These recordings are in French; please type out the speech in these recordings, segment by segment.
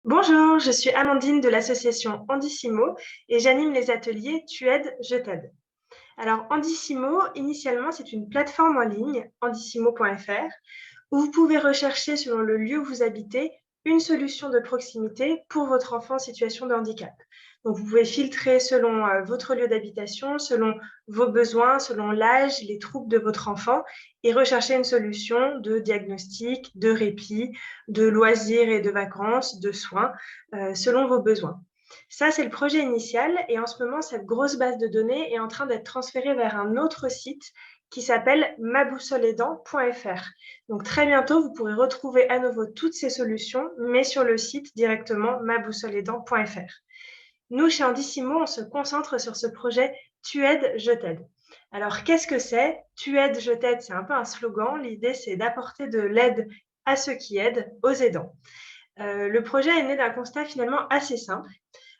Bonjour, je suis Amandine de l'association Andissimo et j'anime les ateliers Tu aides, je t'aide. Alors Andissimo, initialement, c'est une plateforme en ligne, andissimo.fr, où vous pouvez rechercher selon le lieu où vous habitez une solution de proximité pour votre enfant en situation de handicap. Donc vous pouvez filtrer selon votre lieu d'habitation, selon vos besoins, selon l'âge, les troubles de votre enfant et rechercher une solution de diagnostic, de répit, de loisirs et de vacances, de soins, selon vos besoins. Ça, c'est le projet initial et en ce moment, cette grosse base de données est en train d'être transférée vers un autre site qui s'appelle maboussoleaidant.fr. Donc très bientôt, vous pourrez retrouver à nouveau toutes ces solutions, mais sur le site directement maboussoleaidant.fr. Nous, chez Andissimo, on se concentre sur ce projet Tu aides, je t'aide. Alors, qu'est-ce que c'est? Tu aides, je t'aide, c'est un peu un slogan. L'idée, c'est d'apporter de l'aide à ceux qui aident, aux aidants. Le projet est né d'un constat finalement assez simple.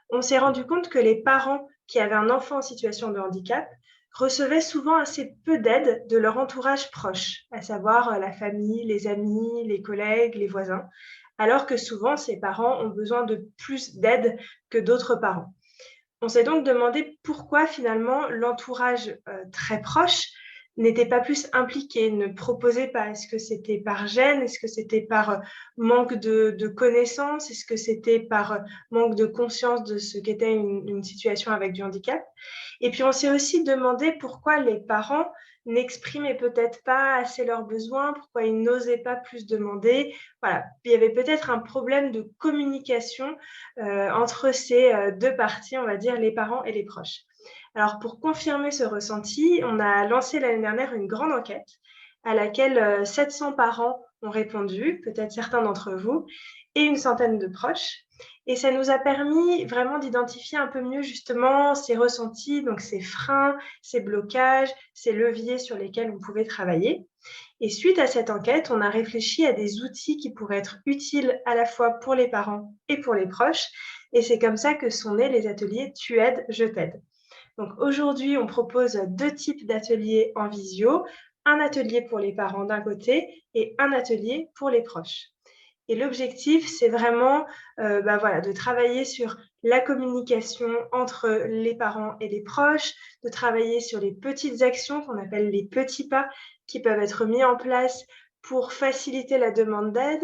On s'est rendu compte que les parents qui avaient un enfant en situation de handicap recevaient souvent assez peu d'aide de leur entourage proche, à savoir la famille, les amis, les collègues, les voisins, alors que souvent ces parents ont besoin de plus d'aide que d'autres parents. On s'est donc demandé pourquoi finalement l'entourage très proche n'était pas plus impliqué, ne proposait pas. Est-ce que c'était par gêne? Est-ce que c'était par manque de connaissances? Est-ce que c'était par manque de conscience de ce qu'était une situation avec du handicap? Et puis on s'est aussi demandé pourquoi les parents n'exprimaient peut-être pas assez leurs besoins, pourquoi ils n'osaient pas plus demander. Voilà, il y avait peut-être un problème de communication entre ces deux parties, on va dire les parents et les proches. Alors pour confirmer ce ressenti, on a lancé l'année dernière une grande enquête à laquelle 700 parents ont répondu, peut-être certains d'entre vous, et une centaine de proches. Et ça nous a permis vraiment d'identifier un peu mieux justement ces ressentis, donc ces freins, ces blocages, ces leviers sur lesquels on pouvait travailler. Et suite à cette enquête, on a réfléchi à des outils qui pourraient être utiles à la fois pour les parents et pour les proches. Et c'est comme ça que sont nés les ateliers Tu aides, je t'aide. Donc aujourd'hui, on propose deux types d'ateliers en visio, un atelier pour les parents d'un côté et un atelier pour les proches. Et l'objectif, c'est vraiment voilà, de travailler sur la communication entre les parents et les proches, de travailler sur les petites actions qu'on appelle les petits pas qui peuvent être mis en place pour faciliter la demande d'aide,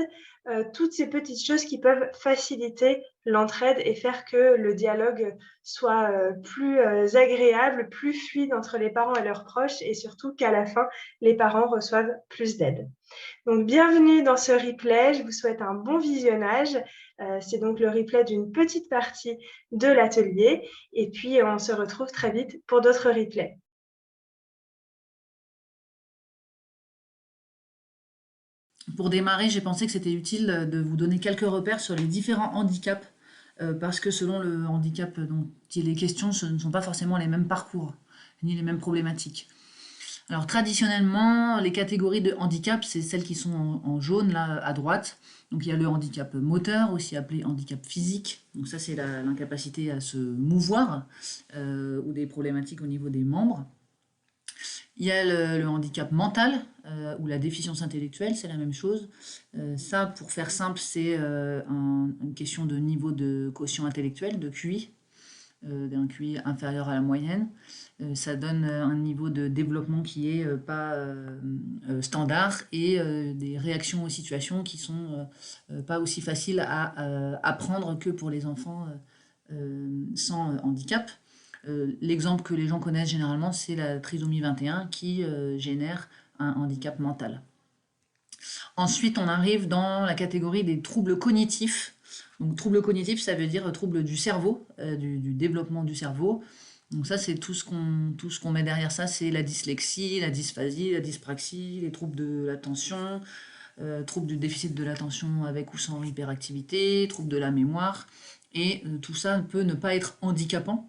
toutes ces petites choses qui peuvent faciliter l'entraide et faire que le dialogue soit plus agréable, plus fluide entre les parents et leurs proches et surtout qu'à la fin, les parents reçoivent plus d'aide. Donc, bienvenue dans ce replay. Je vous souhaite un bon visionnage. C'est donc le replay d'une petite partie de l'atelier. Et puis, on se retrouve très vite pour d'autres replays. Pour démarrer, j'ai pensé que c'était utile de vous donner quelques repères sur les différents handicaps, parce que selon le handicap dont il est question, ce ne sont pas forcément les mêmes parcours, ni les mêmes problématiques. Alors traditionnellement, les catégories de handicap, c'est celles qui sont en jaune là à droite. Donc il y a le handicap moteur, aussi appelé handicap physique. Donc ça c'est l'incapacité à se mouvoir ou des problématiques au niveau des membres. Il y a le handicap mental ou la déficience intellectuelle, c'est la même chose. Ça, pour faire simple, c'est une question de niveau de quotient intellectuel, de QI, d'un QI inférieur à la moyenne. Ça donne un niveau de développement qui est pas standard et des réactions aux situations qui sont pas aussi faciles à apprendre que pour les enfants sans handicap. L'exemple que les gens connaissent généralement, c'est la trisomie 21 qui génère un handicap mental. Ensuite, on arrive dans la catégorie des troubles cognitifs. Donc, troubles cognitifs, ça veut dire troubles du cerveau, du développement du cerveau. Donc ça, c'est tout ce qu'on met derrière ça, c'est la dyslexie, la dysphasie, la dyspraxie, les troubles de l'attention, troubles du déficit de l'attention avec ou sans hyperactivité, troubles de la mémoire. Et tout ça peut ne pas être handicapant,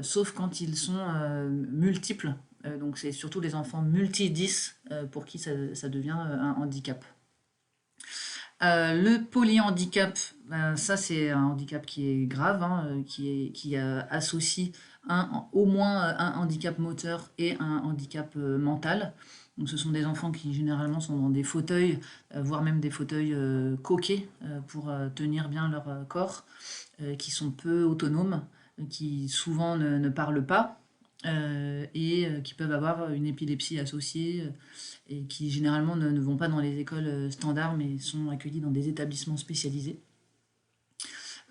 sauf quand ils sont multiples. Donc c'est surtout les enfants multi-10 pour qui ça devient un handicap. Le polyhandicap, ça c'est un handicap qui est grave, hein, qui associe au moins un handicap moteur et un handicap mental. Donc ce sont des enfants qui généralement sont dans des fauteuils, voire même des fauteuils coquets pour tenir bien leur corps, qui sont peu autonomes, qui souvent ne parlent pas et qui peuvent avoir une épilepsie associée et qui généralement ne vont pas dans les écoles standards mais sont accueillis dans des établissements spécialisés.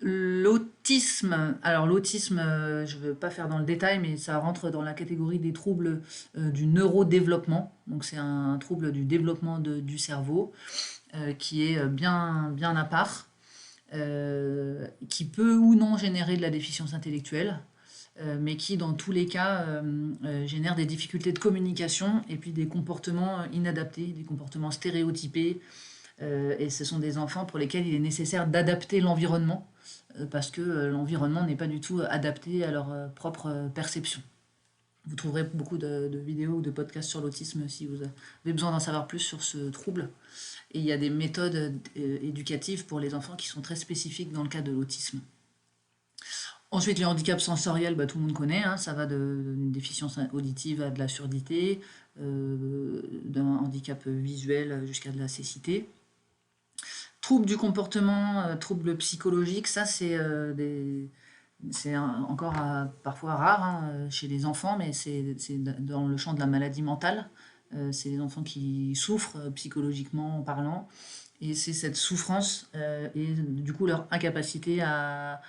L'autisme, je ne veux pas faire dans le détail, mais ça rentre dans la catégorie des troubles du neurodéveloppement. Donc c'est un trouble du développement du cerveau qui est bien à part, qui peut ou non générer de la déficience intellectuelle, mais qui dans tous les cas génère des difficultés de communication et puis des comportements inadaptés, des comportements stéréotypés. Et ce sont des enfants pour lesquels il est nécessaire d'adapter l'environnement parce que l'environnement n'est pas du tout adapté à leur propre perception. Vous trouverez beaucoup de vidéos ou de podcasts sur l'autisme si vous avez besoin d'en savoir plus sur ce trouble. Et il y a des méthodes éducatives pour les enfants qui sont très spécifiques dans le cas de l'autisme. Ensuite, les handicaps sensoriels, tout le monde connaît, hein, ça va d'une déficience auditive à de la surdité, d'un handicap visuel jusqu'à de la cécité. Troubles du comportement, troubles psychologiques, ça c'est encore parfois rare hein, chez les enfants, mais c'est dans le champ de la maladie mentale. C'est les enfants qui souffrent psychologiquement en parlant. Et c'est cette souffrance et du coup leur incapacité à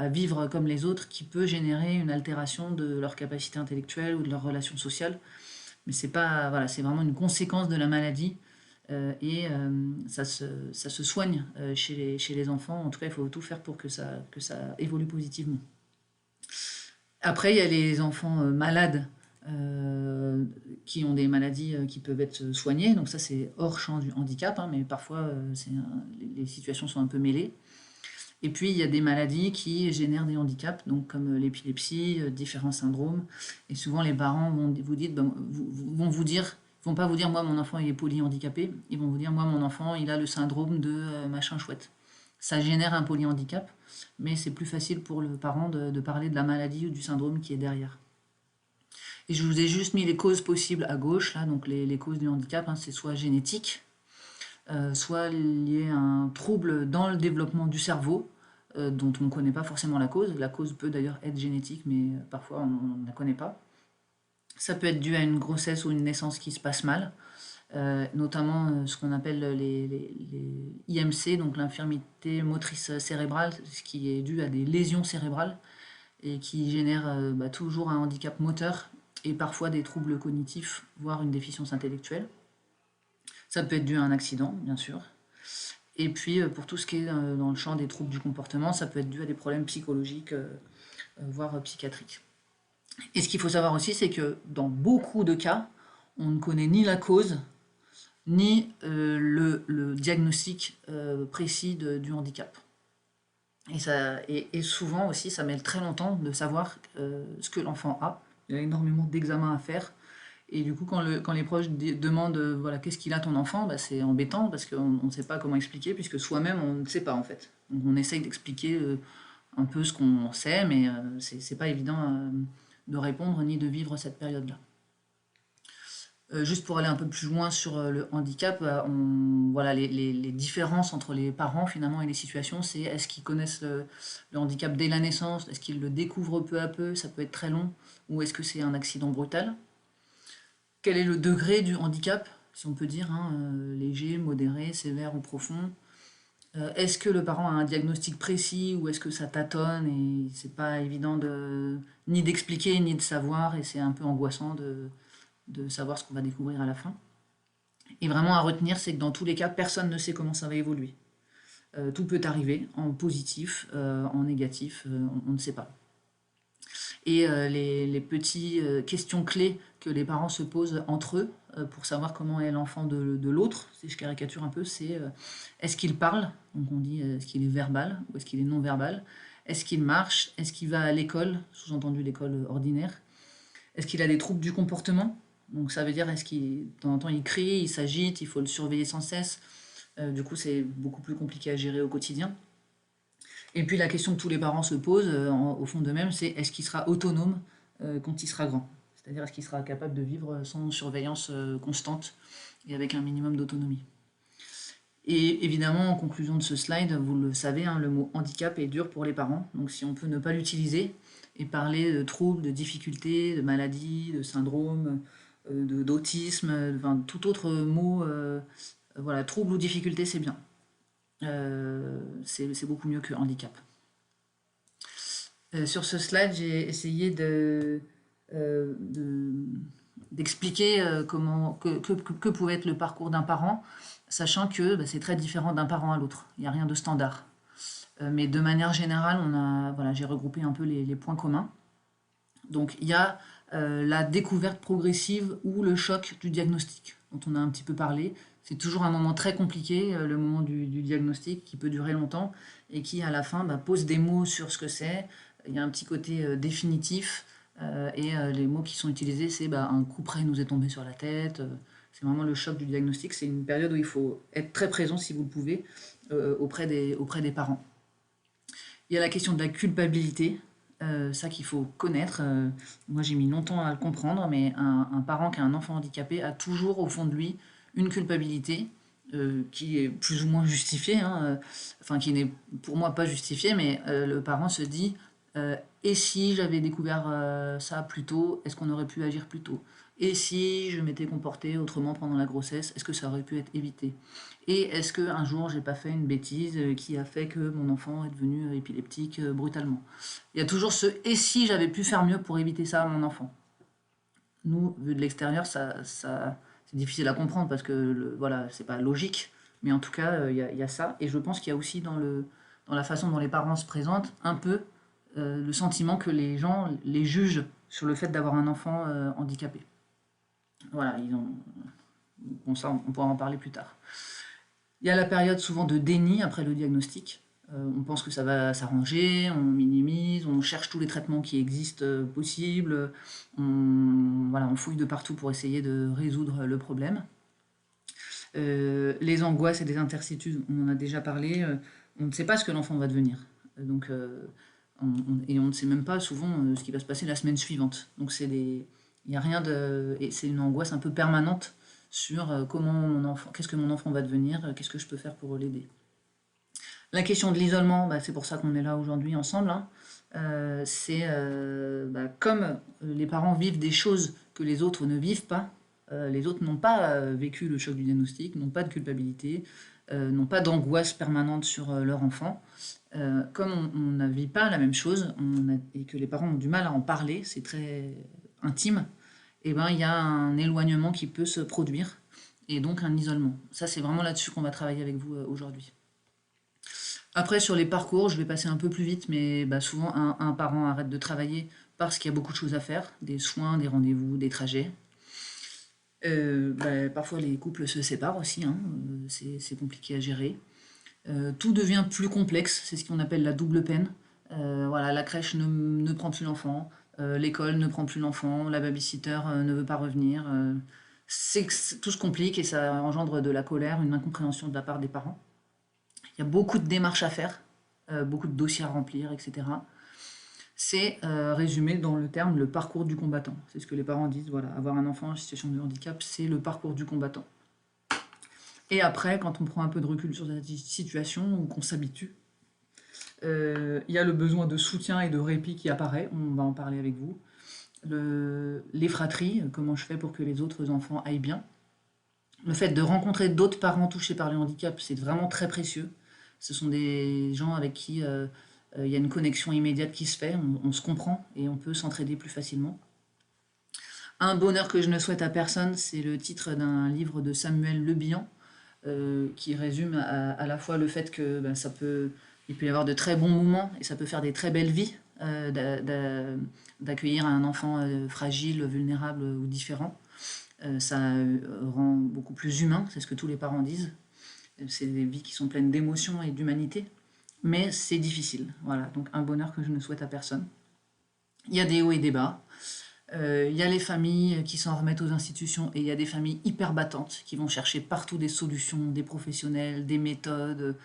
vivre comme les autres qui peut générer une altération de leur capacité intellectuelle ou de leurs relations sociales. Mais c'est pas, voilà, c'est vraiment une conséquence de la maladie et ça se soigne chez les enfants. En tout cas, il faut tout faire pour que ça évolue positivement. Après, il y a les enfants malades qui ont des maladies qui peuvent être soignées. Donc ça, c'est hors champ du handicap, hein, mais parfois les situations sont un peu mêlées. Et puis, il y a des maladies qui génèrent des handicaps, donc comme l'épilepsie, différents syndromes. Et souvent, les parents vont vont pas vous dire, moi, mon enfant, il est polyhandicapé. Ils vont vous dire, moi, mon enfant, il a le syndrome de machin chouette. Ça génère un polyhandicap, mais c'est plus facile pour le parent de parler de la maladie ou du syndrome qui est derrière. Et je vous ai juste mis les causes possibles à gauche, là, donc les causes du handicap, hein, c'est soit génétique, soit lié à un trouble dans le développement du cerveau, dont on ne connaît pas forcément la cause. La cause peut d'ailleurs être génétique, mais parfois on ne la connaît pas. Ça peut être dû à une grossesse ou une naissance qui se passe mal, notamment ce qu'on appelle les IMC, donc l'infirmité motrice cérébrale, ce qui est dû à des lésions cérébrales et qui génère toujours un handicap moteur et parfois des troubles cognitifs, voire une déficience intellectuelle. Ça peut être dû à un accident, bien sûr. Et puis, pour tout ce qui est dans le champ des troubles du comportement, ça peut être dû à des problèmes psychologiques, voire psychiatriques. Et ce qu'il faut savoir aussi, c'est que dans beaucoup de cas, on ne connaît ni la cause, ni le diagnostic précis du handicap. Et souvent aussi, ça met très longtemps de savoir ce que l'enfant a. Il y a énormément d'examens à faire. Et du coup, quand les proches demandent voilà, qu'est-ce qu'il a ton enfant, c'est embêtant parce qu'on ne sait pas comment expliquer, puisque soi-même, on ne sait pas en fait. Donc on essaye d'expliquer un peu ce qu'on sait, mais c'est pas évident de répondre ni de vivre cette période-là. Juste pour aller un peu plus loin sur le handicap, voilà, les différences entre les parents finalement et les situations, c'est est-ce qu'ils connaissent le handicap dès la naissance, est-ce qu'ils le découvrent peu à peu, ça peut être très long, ou est-ce que c'est un accident brutal? Quel est le degré du handicap, si on peut dire, hein, léger, modéré, sévère ou profond? Est-ce que le parent a un diagnostic précis ou est-ce que ça tâtonne et c'est pas évident ni d'expliquer ni de savoir et c'est un peu angoissant de savoir ce qu'on va découvrir à la fin. Et vraiment à retenir, c'est que dans tous les cas, personne ne sait comment ça va évoluer. Tout peut arriver, en positif, en négatif, on ne sait pas. Et les petites questions clés que les parents se posent entre eux pour savoir comment est l'enfant de l'autre, si je caricature un peu, c'est est-ce qu'il parle? Donc on dit est-ce qu'il est verbal ou est-ce qu'il est non verbal? Est-ce qu'il marche? Est-ce qu'il va à l'école? Sous-entendu l'école ordinaire. Est-ce qu'il a des troubles du comportement? Donc ça veut dire est-ce qu'il de temps en temps il crie, il s'agite, il faut le surveiller sans cesse. Du coup c'est beaucoup plus compliqué à gérer au quotidien. Et puis la question que tous les parents se posent au fond d'eux-mêmes, c'est est-ce qu'il sera autonome quand il sera grand? C'est-à-dire est-ce qu'il sera capable de vivre sans surveillance constante et avec un minimum d'autonomie. Et évidemment, en conclusion de ce slide, vous le savez, hein, le mot handicap est dur pour les parents. Donc si on peut ne pas l'utiliser et parler de troubles, de difficultés, de maladies, de syndromes, d'autisme, enfin, tout autre mot, voilà, trouble ou difficulté, c'est bien. C'est beaucoup mieux que handicap. Sur ce slide, j'ai essayé d'expliquer que pouvait être le parcours d'un parent, sachant que c'est très différent d'un parent à l'autre. Il n'y a rien de standard. Mais de manière générale, voilà, j'ai regroupé un peu les points communs. Donc il y a la découverte progressive ou le choc du diagnostic, dont on a un petit peu parlé. C'est toujours un moment très compliqué, le moment du diagnostic, qui peut durer longtemps et qui, à la fin, pose des mots sur ce que c'est. Il y a un petit côté définitif et les mots qui sont utilisés, c'est un coup près nous est tombé sur la tête. C'est vraiment le choc du diagnostic. C'est une période où il faut être très présent, si vous le pouvez, auprès des parents. Il y a la question de la culpabilité, ça qu'il faut connaître. Moi, j'ai mis longtemps à le comprendre, mais un parent qui a un enfant handicapé a toujours au fond de lui une culpabilité qui est plus ou moins justifiée, hein, enfin qui n'est pour moi pas justifiée, mais le parent se dit et si j'avais découvert ça plus tôt, est-ce qu'on aurait pu agir plus tôt? Et si je m'étais comporté autrement pendant la grossesse, est-ce que ça aurait pu être évité? Et est-ce qu'un jour j'ai pas fait une bêtise qui a fait que mon enfant est devenu épileptique brutalement? Il y a toujours ce et si j'avais pu faire mieux pour éviter ça à mon enfant? Nous, vu de l'extérieur, c'est difficile à comprendre parce que voilà, c'est pas logique, mais en tout cas, il y a ça. Et je pense qu'il y a aussi dans la façon dont les parents se présentent un peu le sentiment que les gens les jugent sur le fait d'avoir un enfant handicapé. Voilà, bon, ça, on pourra en parler plus tard. Il y a la période souvent de déni après le diagnostic. On pense que ça va s'arranger, on minimise, on cherche tous les traitements qui existent possibles, on fouille de partout pour essayer de résoudre le problème. Les angoisses et les intercertitudes, on en a déjà parlé, on ne sait pas ce que l'enfant va devenir. Donc, et on ne sait même pas souvent ce qui va se passer la semaine suivante. Donc il y a rien de, et c'est une angoisse un peu permanente sur qu'est-ce que mon enfant va devenir, qu'est-ce que je peux faire pour l'aider. La question de l'isolement, c'est pour ça qu'on est là aujourd'hui ensemble, hein. C'est comme les parents vivent des choses que les autres ne vivent pas, les autres n'ont pas vécu le choc du diagnostic, n'ont pas de culpabilité, n'ont pas d'angoisse permanente sur leur enfant. Comme on ne vit pas la même chose et que les parents ont du mal à en parler, c'est très intime, et il y a un éloignement qui peut se produire et donc un isolement. Ça, c'est vraiment là-dessus qu'on va travailler avec vous aujourd'hui. Après, sur les parcours, je vais passer un peu plus vite, mais souvent un parent arrête de travailler parce qu'il y a beaucoup de choses à faire, des soins, des rendez-vous, des trajets. Parfois, les couples se séparent aussi, hein, c'est compliqué à gérer. Tout devient plus complexe, c'est ce qu'on appelle la double peine. Voilà, la crèche ne prend plus l'enfant, l'école ne prend plus l'enfant, la babysitter ne veut pas revenir. Tout se complique et ça engendre de la colère, une incompréhension de la part des parents. Il y a beaucoup de démarches à faire, beaucoup de dossiers à remplir, etc. C'est résumé dans le terme le parcours du combattant. C'est ce que les parents disent, voilà, avoir un enfant en situation de handicap, c'est le parcours du combattant. Et après, quand on prend un peu de recul sur cette situation ou qu'on s'habitue, il y a le besoin de soutien et de répit qui apparaît, on va en parler avec vous. Les fratries, comment je fais pour que les autres enfants aillent bien. Le fait de rencontrer d'autres parents touchés par le handicap, c'est vraiment très précieux. Ce sont des gens avec qui il y a une connexion immédiate qui se fait, on se comprend et on peut s'entraider plus facilement. Un bonheur que je ne souhaite à personne, c'est le titre d'un livre de Samuel Le Bihan, qui résume à la fois le fait que il peut y avoir de très bons moments et ça peut faire des très belles vies d'accueillir un enfant fragile, vulnérable ou différent. Ça rend beaucoup plus humain, c'est ce que tous les parents disent. C'est des vies qui sont pleines d'émotions et d'humanité, mais c'est difficile. Voilà, donc un bonheur que je ne souhaite à personne. Il y a des hauts et des bas. Il y a les familles qui s'en remettent aux institutions et il y a des familles hyper battantes qui vont chercher partout des solutions, des professionnels, des méthodes,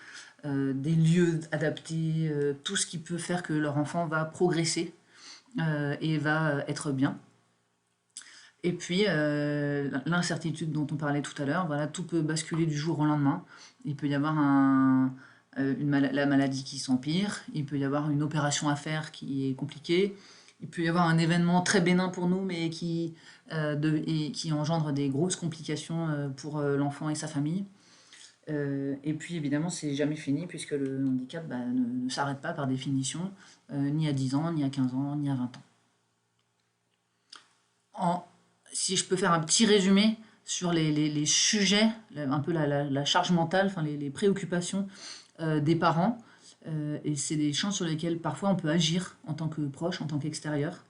des lieux adaptés, tout ce qui peut faire que leur enfant va progresser et va être bien. Et puis, l'incertitude dont on parlait tout à l'heure, voilà, tout peut basculer du jour au lendemain. Il peut y avoir la maladie qui s'empire, il peut y avoir une opération à faire qui est compliquée, il peut y avoir un événement très bénin pour nous, mais et qui engendre des grosses complications pour l'enfant et sa famille. Et puis évidemment, c'est jamais fini puisque le handicap ne s'arrête pas par définition, ni à 10 ans, ni à 15 ans, ni à 20 ans. Si je peux faire un petit résumé sur les sujets, un peu la charge mentale, enfin les préoccupations des parents, et c'est des champs sur lesquels parfois on peut agir en tant que proche, en tant qu'extérieur.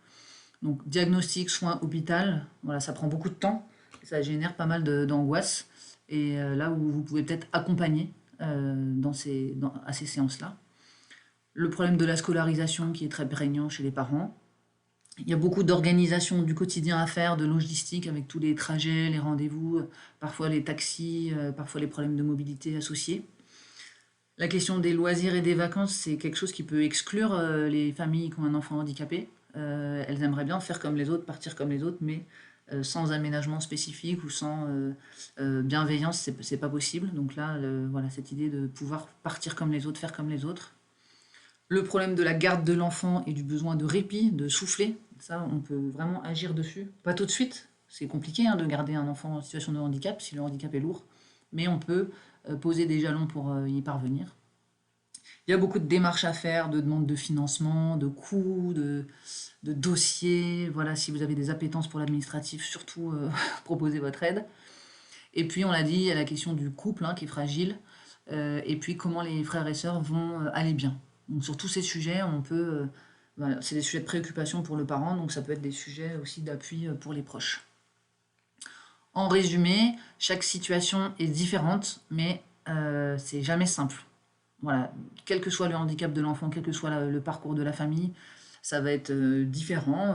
Donc diagnostic, soins, hôpital, voilà, ça prend beaucoup de temps, ça génère pas mal d'angoisse, et là où vous pouvez peut-être accompagner à ces séances-là. Le problème de la scolarisation qui est très prégnant chez les parents. Il y a beaucoup d'organisation du quotidien à faire, de logistique avec tous les trajets, les rendez-vous, parfois les taxis, parfois les problèmes de mobilité associés. La question des loisirs et des vacances, c'est quelque chose qui peut exclure les familles qui ont un enfant handicapé. Elles aimeraient bien faire comme les autres, partir comme les autres, mais sans aménagement spécifique ou sans bienveillance, c'est pas possible. Donc là, voilà, cette idée de pouvoir partir comme les autres, faire comme les autres. Le problème de la garde de l'enfant et du besoin de répit, de souffler, ça, on peut vraiment agir dessus. Pas tout de suite, c'est compliqué de garder un enfant en situation de handicap si le handicap est lourd, mais on peut poser des jalons pour y parvenir. Il y a beaucoup de démarches à faire, de demandes de financement, de coûts, de dossiers. Voilà, si vous avez des appétences pour l'administratif, surtout proposez votre aide. Et puis, on l'a dit, il y a la question du couple qui est fragile, et puis comment les frères et sœurs vont aller bien. Donc sur tous ces sujets, voilà, c'est des sujets de préoccupation pour le parent, donc ça peut être des sujets aussi d'appui pour les proches. En résumé, chaque situation est différente, mais c'est jamais simple. Voilà, quel que soit le handicap de l'enfant, quel que soit le parcours de la famille, ça va être différent,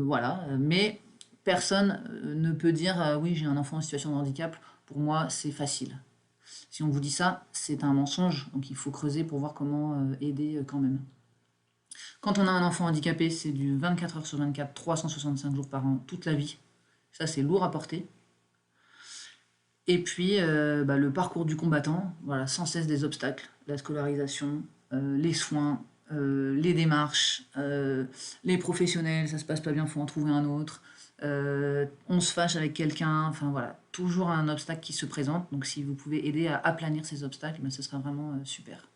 voilà. Mais personne ne peut dire oui, j'ai un enfant en situation de handicap, pour moi c'est facile. Si on vous dit ça, c'est un mensonge, donc il faut creuser pour voir comment aider quand même. Quand on a un enfant handicapé, c'est du 24 heures sur 24, 365 jours par an, toute la vie. Ça, c'est lourd à porter. Et puis, le parcours du combattant, voilà, sans cesse des obstacles, la scolarisation, les soins, les démarches, les professionnels, ça se passe pas bien, faut en trouver un autre. On se fâche avec quelqu'un, enfin voilà, toujours un obstacle qui se présente. Donc si vous pouvez aider à aplanir ces obstacles, ce sera vraiment super.